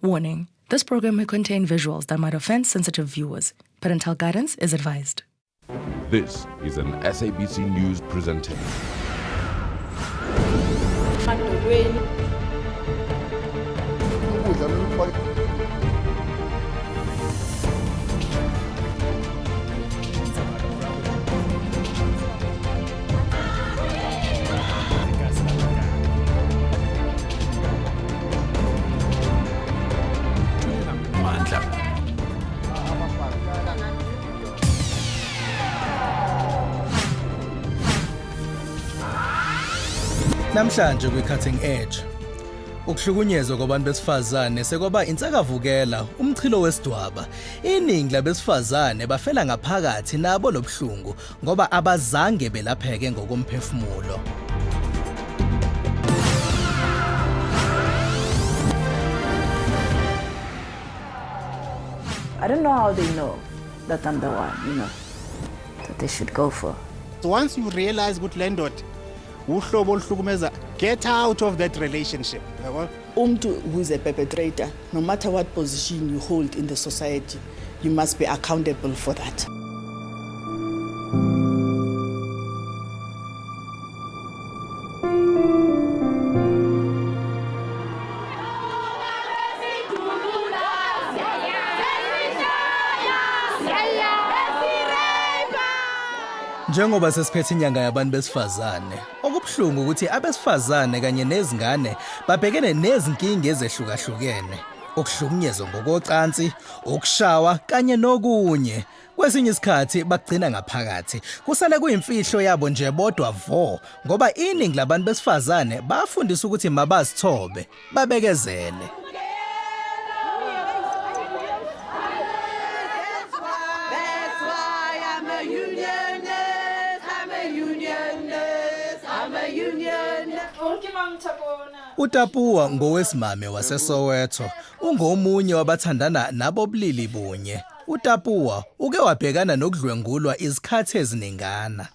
Warning: this program may contain visuals that might offend sensitive viewers. Parental guidance is advised. This is an SABC News presentation. Namhlanje kwi-Cutting Edge, ukuhlukunyezwa kwabantu besifazane sekwaba insakavukela umchilo wesidwaba. Iningi labesifazane bafela ngaphakathi nabo lobuhlungu ngoba abazange belapheke ngokomphefumulo. I don't know how they know that I'm the one, that they should go for. So once you realize good landlord, get out of that relationship. Umntu who is a perpetrator, no matter what position you hold in the society, you must be accountable for that. Njengoba sesiphethe inyanga yabantu besifazane, okubuhlungu ukuthi abesifazane kanye nezingane babhekene nezinkinga ezehlukahlukene, ukuhlukunyezwa ngokocansi, ukushawa kanye nokunye. Kwesinye isikhathi bagcina ngaphakathi, kusale kuyimfihlo yabo nje bodwa vo, ngoba iningi labantu besifazane bafundiswa ukuthi mabazithobe, babekezele. uTapuwa ngowesimame waseSoweto ungomunye wabathandana nabobulili bunye. uTapuwa uke wabhekana nokudlwengulwa izikhathi eziningana.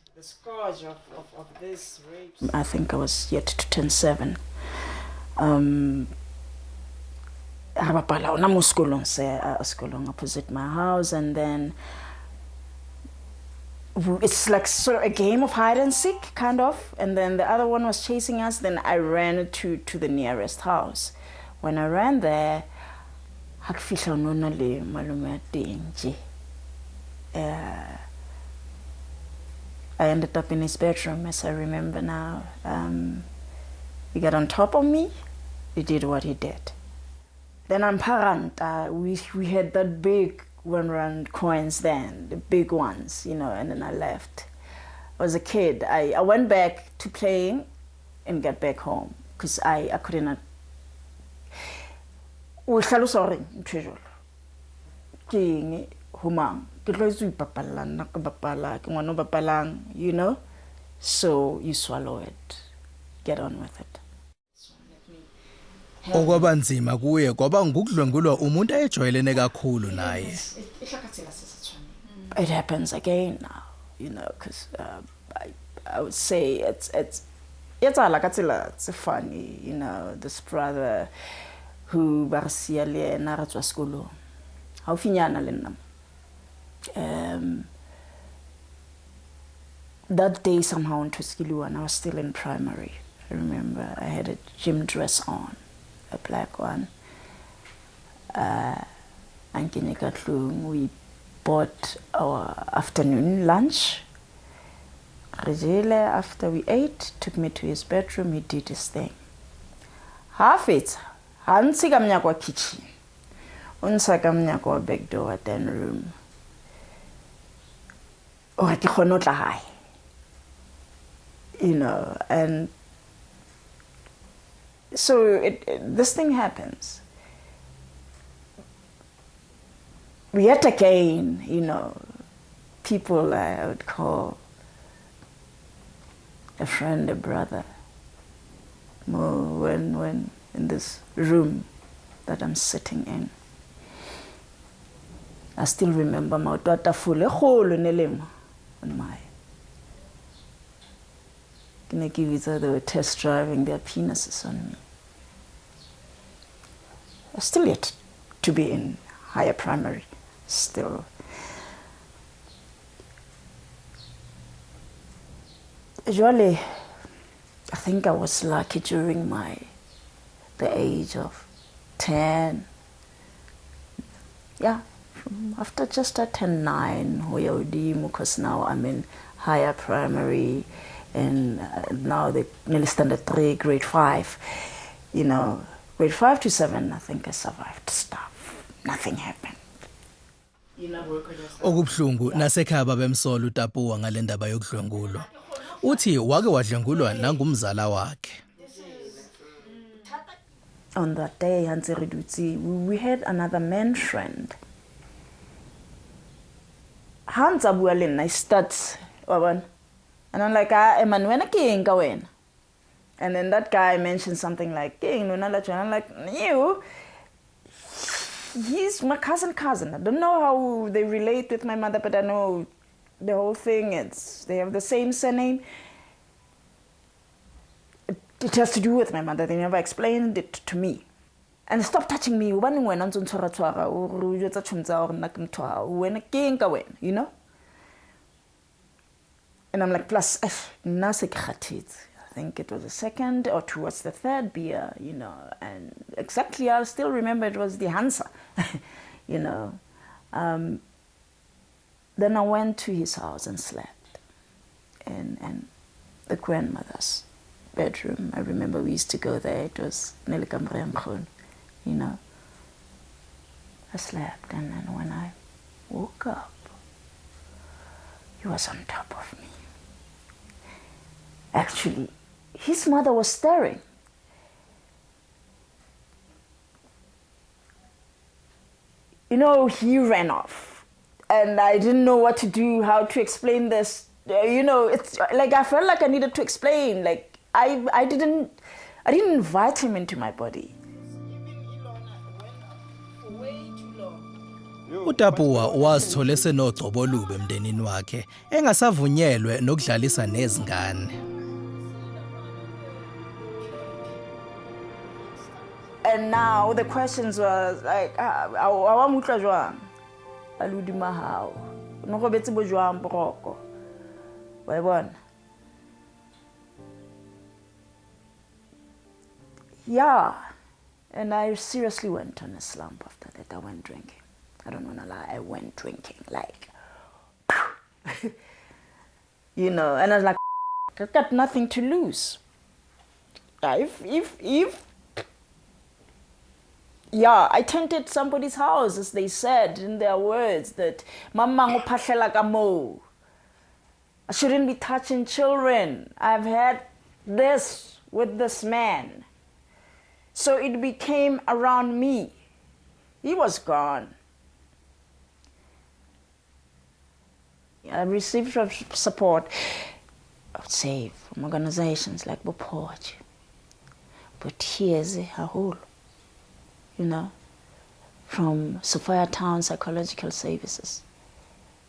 I think I was yet to turn 7. School opposite my house, and then it's like sort of a game of hide and seek, kind of. And then the other one was chasing us. Then I ran to the nearest house. When I ran there, I ended up in his bedroom, as I remember now. He got on top of me. He did what he did. Then on Paranta, we had that big one-rand coins then, the big ones, and then I left. I was a kid. I went back to playing and got back home because I couldn't. Sorry, treasure. King humang. So you swallow it. Get on with it. Okwabanzima kuye kwaba ngukudlwengulwa umuntu ayejwayelene kakhulu naye. It happens again now, because I would say it's funny, this brother who barsiale na ratswa skolo. How finyana le nna. That day somehow in Tuskilua, and I was still in primary. I remember I had a gym dress on, a black one. We bought our afternoon lunch. Rizile, after we ate, took me to his bedroom. He did his thing. Half it, hansi kamnya kwa kitchen, unsa kamnya kwa back door at den room. Oh, kikhonotla high, and so this thing happens. Yet again, people I would call a friend, a brother, when in this room that I'm sitting in. I still remember my daughter full hole in the on my. They were test driving their penises on me. still yet to be in higher primary, still. Usually, I think I was lucky during the age of 10. Yeah, after just I turned 9, because now I'm in higher primary, and now they nearly standard 3, grade 5. You know, grade 5 to 7, I think I survived stuff. Nothing happened. Okubuhlungu nasekhaya babemsola uTapuwa ngale ndaba yokudlwengulwa. Uthi wake wadlwengulwa nangumzala wakhe. On that day, we had another man friend. Hans Abualin, I start, and I'm like, man, when a king go in? And then that guy mentioned something like, king, and I'm like, you? He's my cousin. I don't know how they relate with my mother, but I know the whole thing, they have the same surname. It has to do with my mother. They never explained it to me. And stop touching me. You know? And I'm like, plus, I think it was the second or towards the third beer, you know. And exactly, I still remember it was the Hansa, you know. Then I went to his house and slept in the grandmother's bedroom. I remember we used to go there. It was Nelikamriamkhon, you know. I slept, and then when I woke up, he was on top of me. Actually, his mother was staring. You know, he ran off, and I didn't know what to do, how to explain this. You know, it's like I felt like I needed to explain. Like I didn't invite him into my body. uTapuwa wazithola esenogcobo olube emndenini wakhe engasavunyelwe nokudlalisa nezingane. And now the questions were like, awamutla jwang? Aludi mahao. Noko betsi bo jwang boroko. Wa bona? Yeah. And I seriously went on a slump after that. I went drinking. I don't want to lie, I went drinking, like, you know, and I was like, I've got nothing to lose. Yeah, I tainted somebody's house, as they said in their words, that Mama ngopahlela ka mo. I shouldn't be touching children. I've had this with this man. So it became around me. He was gone. I received support, I would say, from organizations like Bopoch, but here's a whole, you know, from Sophia Town Psychological Services.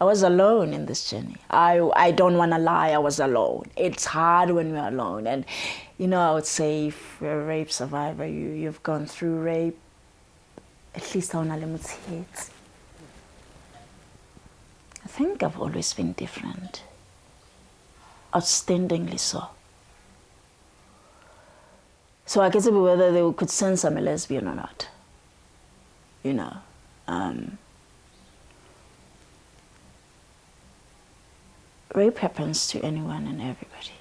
I was alone in this journey. I don't want to lie, I was alone. It's hard when you're alone. And, you know, I would say if you're a rape survivor, you've gone through rape, at least I want to limit it. I think I've always been different, outstandingly so. So I guess it would be whether they could sense I'm a lesbian or not, you know. Rape happens to anyone and everybody.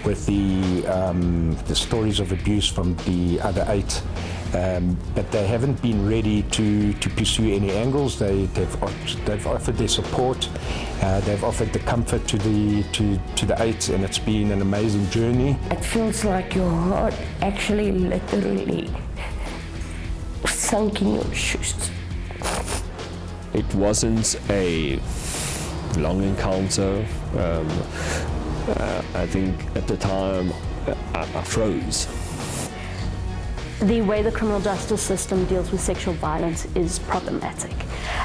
With the stories of abuse from the other 8, but they haven't been ready to pursue any angles. They've offered their support, they've offered the comfort to the 8, and it's been an amazing journey. It feels like your heart actually literally sunk in your shoes. It wasn't a long encounter. I think at the time I froze. The way the criminal justice system deals with sexual violence is problematic.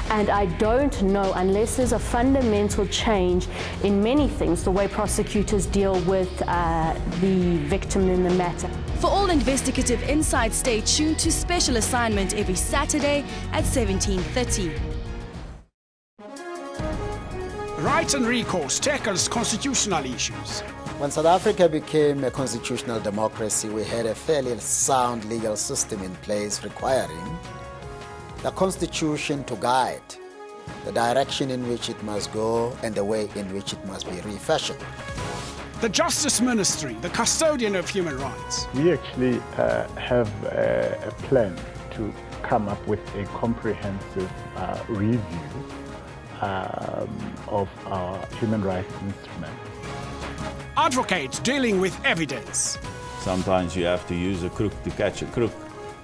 And I don't know, unless there's a fundamental change in many things, the way prosecutors deal with the victim in the matter. For all investigative insights, stay tuned to Special Assignment every Saturday at 17:30. Rights and Recourse tackles constitutional issues. When South Africa became a constitutional democracy, we had a fairly sound legal system in place requiring the Constitution to guide the direction in which it must go and the way in which it must be refashioned. The Justice Ministry, the custodian of human rights. We actually have a plan to come up with a comprehensive review of our human rights instrument. Advocates dealing with evidence. Sometimes you have to use a crook to catch a crook.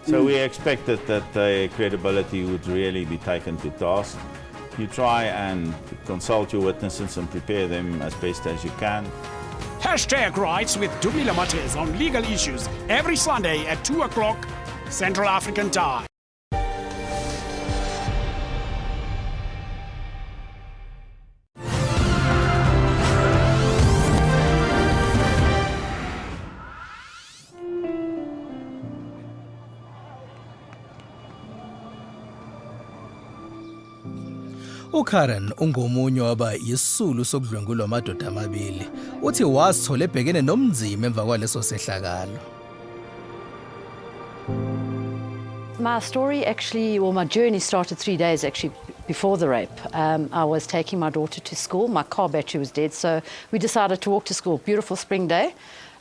So we expected that the credibility would really be taken to task. You try and consult your witnesses and prepare them as best as you can. Hashtag Rights with Dumila Matez on legal issues every Sunday at 2 o'clock Central African Time. uKaren ungomunye waba isisulu sokudlwengulwa amadoda amabili. Uthi wasithola ebhekene nomnzima emva kwaleso sehlakalo. My story actually, well, my journey started 3 days actually before the rape. I was taking my daughter to school. My car battery was dead, so we decided to walk to school. Beautiful spring day.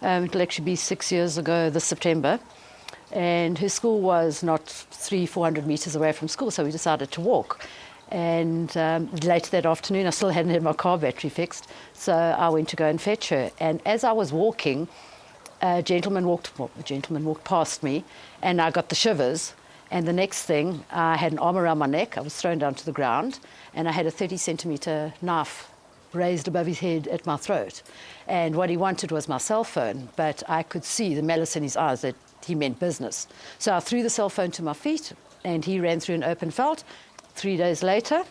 It'll actually be 6 years ago this September. And her school was not 300-400 meters away from school, so we decided to walk. And later that afternoon, I still hadn't had my car battery fixed, so I went to go and fetch her. And as I was walking, a gentleman walked past me, and I got the shivers. And the next thing, I had an arm around my neck. I was thrown down to the ground, and I had a 30-centimeter knife raised above his head at my throat. And what he wanted was my cell phone, but I could see the malice in his eyes that he meant business. So I threw the cell phone to my feet, and he ran through an open veld. 3 days later,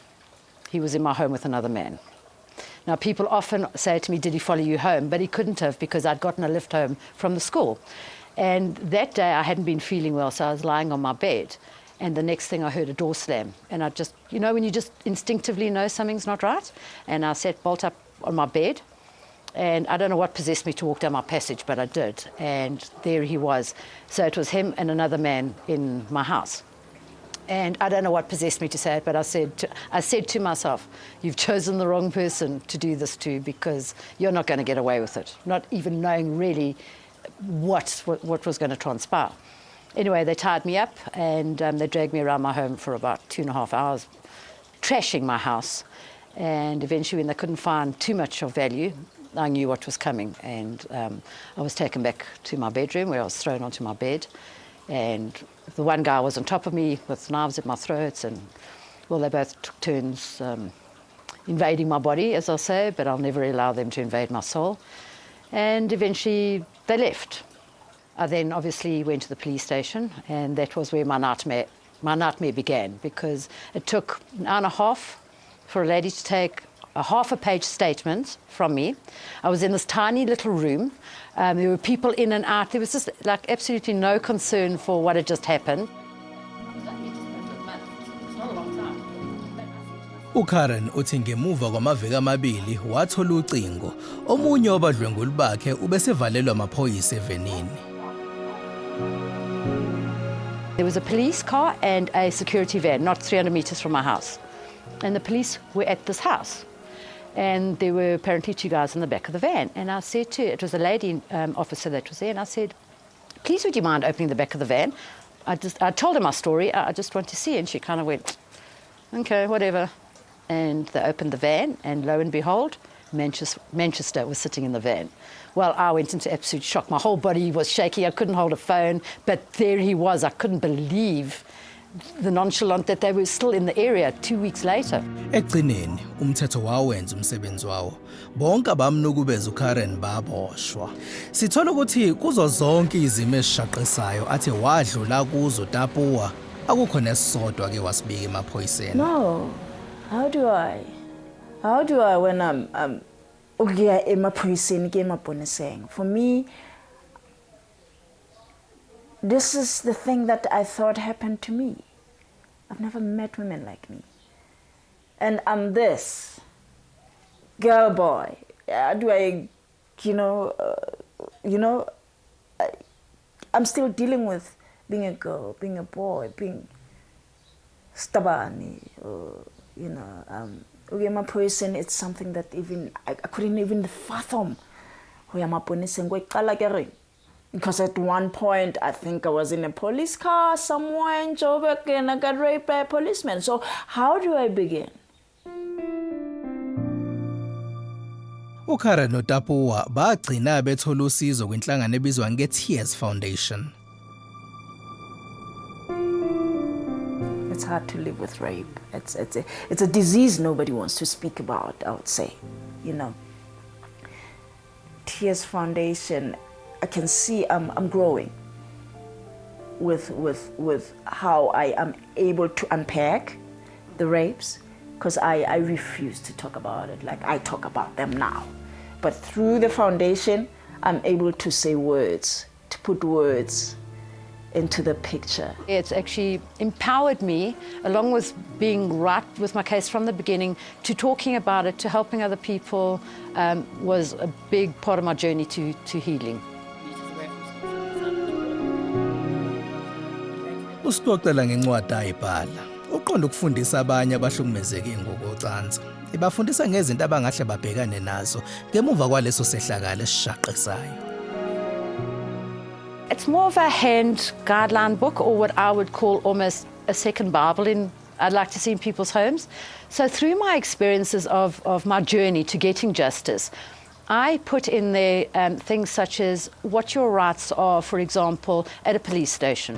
he was in my home with another man. Now, people often say to me, did he follow you home? But he couldn't have, because I'd gotten a lift home from the school. And that day, I hadn't been feeling well, so I was lying on my bed. And the next thing, I heard a door slam. And I just, you know, when you just instinctively know something's not right? And I sat bolt up on my bed. And I don't know what possessed me to walk down my passage, but I did. And there he was. So it was him and another man in my house. And I don't know what possessed me to say it, but I said to myself, you've chosen the wrong person to do this to, because you're not going to get away with it, not even knowing really what was going to transpire. Anyway, they tied me up, and they dragged me around my home for about 2.5 hours, trashing my house. And eventually, when they couldn't find too much of value, I knew what was coming. And I was taken back to my bedroom, where I was thrown onto my bed. And the one guy was on top of me with knives at my throat, and well, they both took turns invading my body, as I say, but I'll never allow them to invade my soul. And eventually they left. I then obviously went to the police station, and that was where my nightmare began, because it took an hour and a half for a lady to take a half-page statement from me. I was in this tiny little room. There were people in and out. There was just like absolutely no concern for what had just happened. uKaren uthi ngemuva kwamaviki amabili wathola ucingo. Omunye wabadlwenguli bakhe ubesevalelwa amaphoyisa evenini. There was a police car and a security van, not 300 meters from my house. And the police were at this house. And there were apparently 2 guys in the back of the van. And I said to her, it was a lady officer that was there, and I said, please, would you mind opening the back of the van? I told her my story, I just want to see. And she kind of went, okay, whatever. And they opened the van, and lo and behold, Manchester was sitting in the van. Well, I went into absolute shock. My whole body was shaking. I couldn't hold a phone, but there he was. I couldn't believe the nonchalant that they were still in the area 2 weeks later. Ekugcineni umthetho wawenza umsebenzi wawo. Bonke abamnukubeza uKaren baboshwa. Sithola ukuthi kuzo zonke izimo ezishaqisayo athe wadlula kuzo Tapuwa akukho nesisodwa ke wasibika emaphoyiseni. No. How do I when I'm ugiya emaphoyiseni ke emaponiseng? For me, this is the thing that I thought happened to me. I've never met women like me. And I'm this girl boy. How do I, I'm still dealing with being a girl, being a boy, being stubborn, my person, it's something that even I couldn't even fathom. Because at one point, I think I was in a police car somewhere in Joburg and I got raped by a policeman. So how do I begin? uKaren noTapuwa bagcina bethola usizo kwinhlangano ebizwa nge-Tears Foundation. It's hard to live with rape. It's a disease nobody wants to speak about, I would say. Tears Foundation, I can see I'm growing with how I am able to unpack the rapes, because I refuse to talk about it like I talk about them now. But through the foundation, I'm able to say words, to put words into the picture. It's actually empowered me, along with being right with my case from the beginning, to talking about it, to helping other people, was a big part of my journey to healing. Usixoxela ngencwadi ayibhala. Uqonda ukufundisa abanye abahlukumezeke ngokocansi. Ibafundisa ngezinto abangahle babhekane nazo ngemuva kwaleso sehlakalo esishaqisayo. It's more of a hand guideline book, or what I would call almost a second Bible I'd like to see in people's homes. So through my experiences of my journey to getting justice, I put in there things such as what your rights are, for example, at a police station.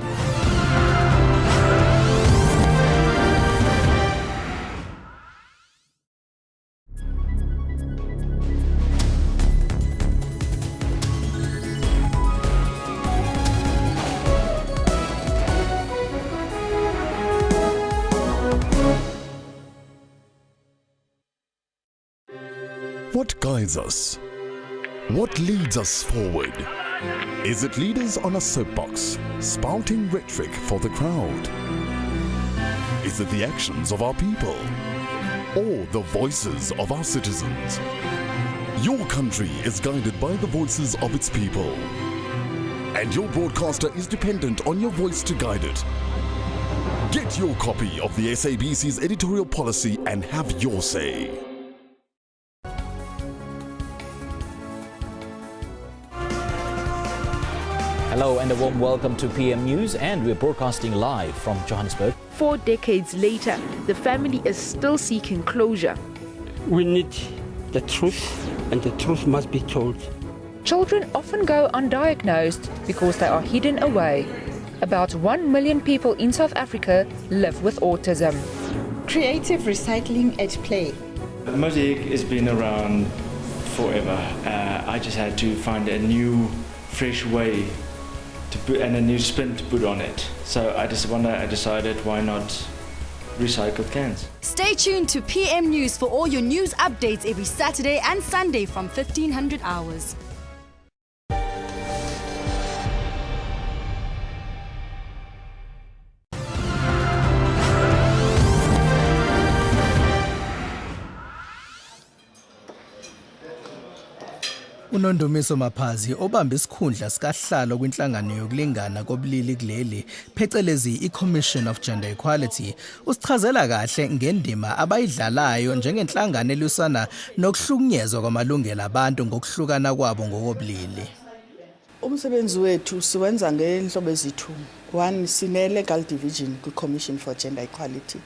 What guides us? What leads us forward? Is it leaders on a soapbox, spouting rhetoric for the crowd? Is it the actions of our people? Or the voices of our citizens? Your country is guided by the voices of its people. And your broadcaster is dependent on your voice to guide it. Get your copy of the SABC's editorial policy and have your say. Hello and a warm welcome to PM News, and we're broadcasting live from Johannesburg. 4 decades later, the family is still seeking closure. We need the truth, and the truth must be told. Children often go undiagnosed because they are hidden away. About 1 million people in South Africa live with autism. Creative recycling at play. Mosaic has been around forever. I just had to find a new, fresh way and a new spin to put on it. So I decided, why not recycled cans? Stay tuned to PM News for all your news updates every Saturday and Sunday from 1500 hours. uNondumiso Maphazi obamba isikhundla sikahlalo kwinhlangano yokulingana kobulili kuleli phecelezi iCommission of Gender Equality usichazela kahle ngendima abayidlalayo njengenhlangano elusana nokuhlukunyezwa kwamalungelo abantu ngokuhlukana kwabo ngokobulili. Umsebenzi wethu siwenza ngenhlobo ezithu. One, sine legal division kwiCommission for Gender Equality.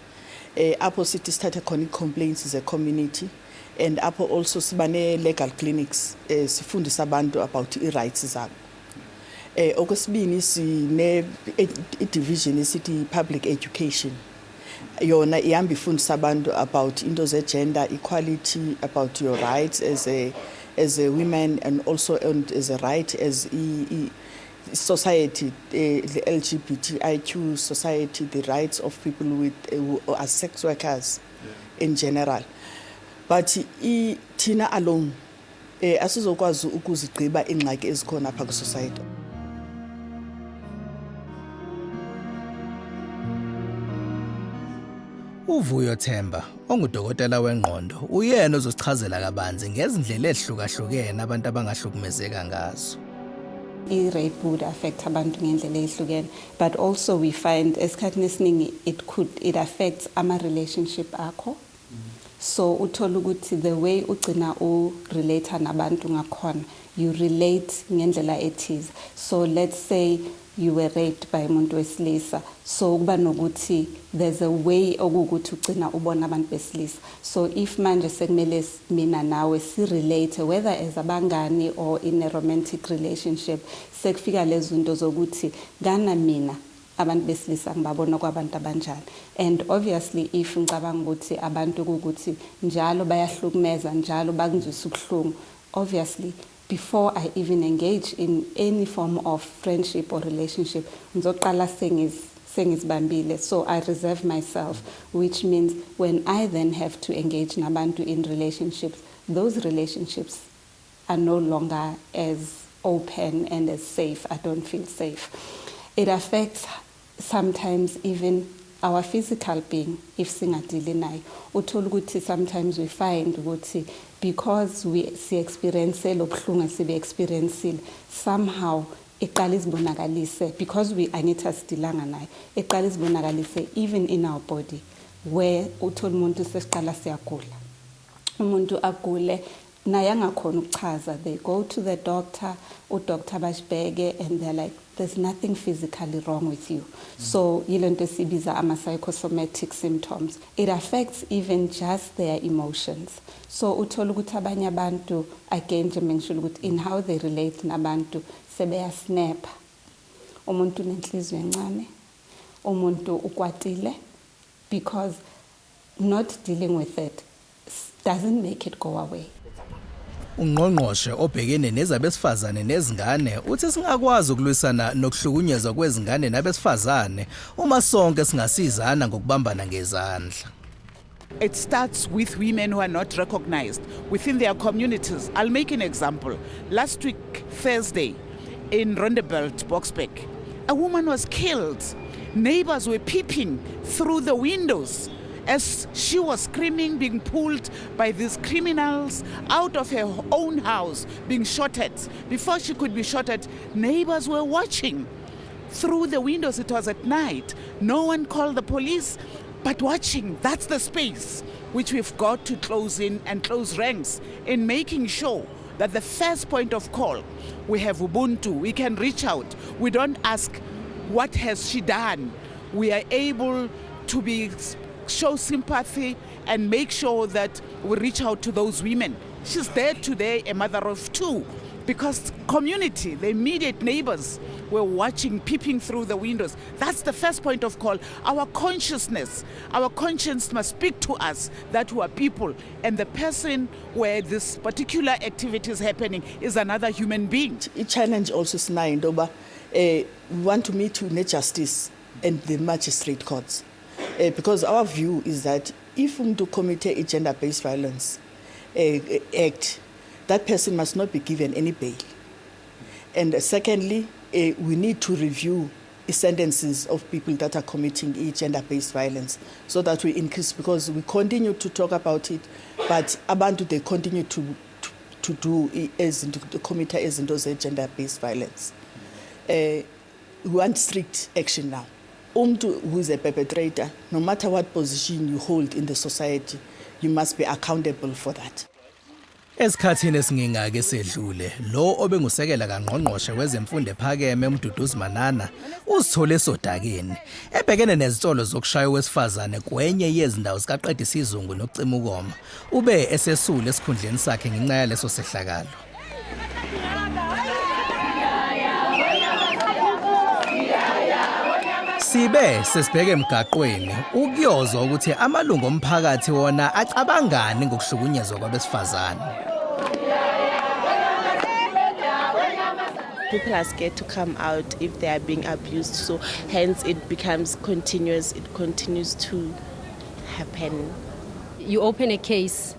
Apho sithi sithatha khona complaints ze community. And apho also sibane legal clinics sifundisa abantu about rights zabo. Okwesibini sine division esithi public education. Yona ihamba ifundisa abantu about into ze gender equality, about your rights as a woman, and also as a right as society, the LGBTIQ society, the rights of people with who are sex workers in general. But Tina alone asizokwazi ukuzigqiba ingxaki ezikhona apha ku-society. Uvuyo Themba, ongudokotela wengqondo, uyena ozosichazela kabanzi ngezindlela ezihlukahlukene abantu abangahlukumezeka ngazo. I-rape would affect abantu ngendlela ehlukene, but also we find esikhathini esiningi it affects ama-relationship akho. So uthola ukuthi the way ugcina relate nabantu ngakhona, you relate ngendlela ethize. So let's say you were raped by umuntu wesilisa, so kuba nokuthi there's a way okuthi ugcina ubona abantu besilisa. So if manje sekumele mina nawe si relate whether as abangani or in a romantic relationship, sekufika lezo zinto zokuthi ngana mina abantu besilisa ngibabona kwabantu abanjani. And obviously if ngicabanga ukuthi abantu ukuthi njalo bayahlukumeza njalo bakuzwisa ubuhlungu, obviously before I even engage in any form of friendship or relationship, ngizoqala sengizibambile. So I reserve myself, which means when I then have to engage nabantu in relationships, those relationships are no longer as open and as safe. I don't feel safe. It affects sometimes even our physical being if singadili nayo. Uthola ukuthi sometimes we find ukuthi because we experience lobuhlungu sibe experience somehow iqala izibonakalise because we angithi sidilanga nayo, iqala izibonakalise even in our body where uthola umuntu sesiqala siyagula, umuntu agule naye angakhona ukuchaza. They go to the doctor, udoctor bashibheke, and they're like, there's nothing physically wrong with you. So yilento sibiza ama-psychosomatic symptoms. It affects even just their emotions. So uthola ukuthi abanye abantu, again nje mengisho ukuthi in how they relate nabantu sebeyasnap. Umuntu unenhliziyo encane, umuntu ukwatile, because not dealing with it doesn't make it go away. Ungqongqoshe obhekene nezabesifazane nezingane uthi singakwazi ukulwisana nokuhlukunyezwa kwezingane nabesifazane uma sonke singasizana ngokubambana ngezandla. It starts with women who are not recognized within their communities. I'll make an example. Last week, Thursday, in Rondebelt, Boksbeek, a woman was killed. Neighbors were peeping through the windows as she was screaming, being pulled by these criminals out of her own house, being shot at. Before she could be shot at, neighbors were watching through the windows. It was at night. No one called the police, but watching. That's the space which we've got to close in and close ranks in making sure that the first point of call, we have Ubuntu, we can reach out. We don't ask, what has she done? We are able to show sympathy and make sure that we reach out to those women. She's there today, a mother of two, because community, the immediate neighbors were watching, peeping through the windows. That's the first point of call. Our consciousness, our conscience must speak to us that we are people, and the person where this particular activity is happening is another human being. A challenge also is we want to meet with justice and the magistrate courts. Because our view is that if we commit a gender-based violence act, that person must not be given any bail. And secondly, we need to review the sentences of people that are committing gender-based violence so that we increase, because we continue to talk about it, but abantu they continue to commit gender-based violence. We want strict action now. Who is a perpetrator, no matter what position you hold in the society, you must be accountable for that. Esikhathini esingingake sedlule, lo obengusekela kaNgqongqoshe wezemfundo ephakeme uMduduzi Manana uzithole esodakeni ebhekene nezitolo zokushaya wesifazane kwenye yezindawo zikaqeda isizungu nokucima ukoma. Ube esesule esikhundleni sakhe ngenxa yaleso sehlakalo. Sibe sesibheke emgaqweni ukuyozwa ukuthi amalungu omphakathi wona acabangani ngokuhlukunyezwa kwabesifazane. People are scared to come out if they are being abused, so hence it becomes continuous, it continues to happen. You open a case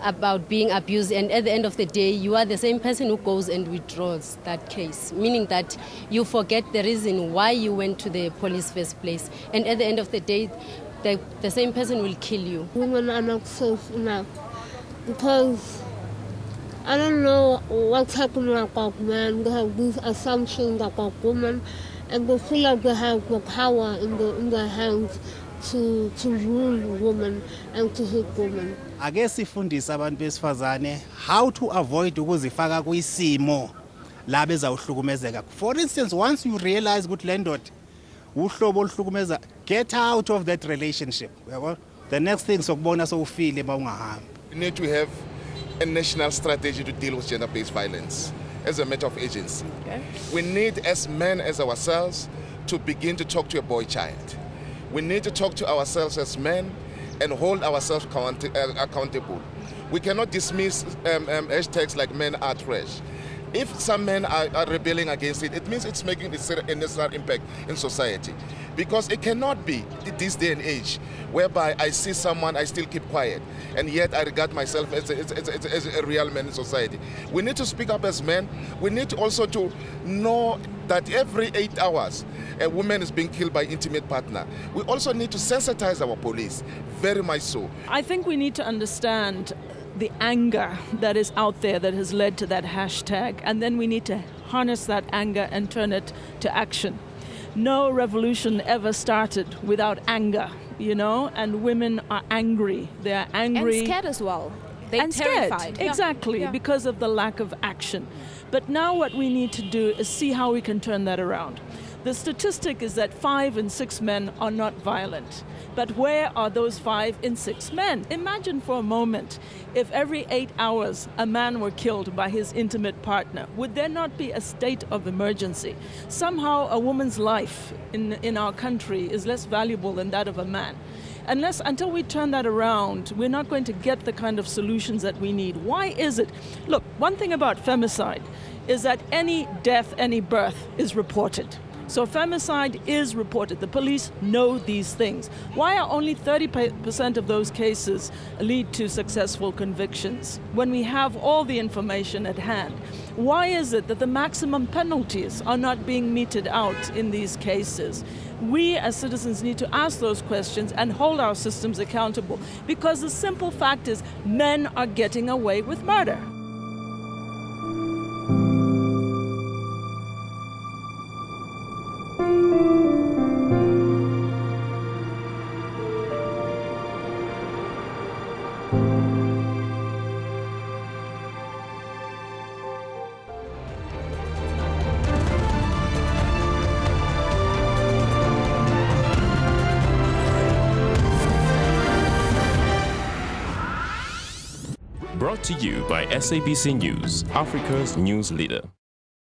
about being abused, and at the end of the day, you are the same person who goes and withdraws that case, meaning that you forget the reason why you went to the police first place, and at the end of the day, the same person will kill you. Women are not safe enough because I don't know what's happening about men. They have these assumptions about women, and they feel like they have the power in their hands to rule women and to hit women. Ake sifundise abantu besifazane how to avoid ukuzifaka kwisimo la bezawuhlukumezeka. For instance, once you realize ukuthi le ndoda uhlobo oluhlukumeza, get out of that relationship. The next thing sokubona sowufile mawungahambi. We need to have a national strategy to deal with gender-based violence as a matter of agency. Okay. We need, as men, as ourselves, to begin to talk to a boy child. We need to talk to ourselves as men and hold ourselves accountable. We cannot dismiss hashtags like men are trash. If some men are rebelling against it, it means it's making a necessary impact in society. Because it cannot be this day and age whereby I see someone, I still keep quiet, and yet I regard myself as a real man in society. We need to speak up as men. We need also to know that every 8 hours, a woman is being killed by intimate partner. We also need to sensitize our police, very much so. I think we need to understand the anger that is out there that has led to that hashtag, and then we need to harness that anger and turn it to action. No revolution ever started without anger, you know, and women are angry. They are angry. And scared as well. They're terrified. terrified. Exactly, because of the lack of action. But now what we need to do is see how we can turn that around. The statistic is that 5 in 6 men are not violent. But where are those 5 in 6 men? Imagine for a moment if every 8 hours a man were killed by his intimate partner. Would there not be a state of emergency? Somehow a woman's life in our country is less valuable than that of a man. Until we turn that around, we're not going to get the kind of solutions that we need. Why is it? Look, one thing about femicide is that any death, any birth is reported. So femicide is reported. The police know these things. Why are only 30% of those cases lead to successful convictions when we have all the information at hand? Why is it that the maximum penalties are not being meted out in these cases? We as citizens need to ask those questions and hold our systems accountable, because the simple fact is men are getting away with murder. Brought to you by SABC News, Africa's news leader.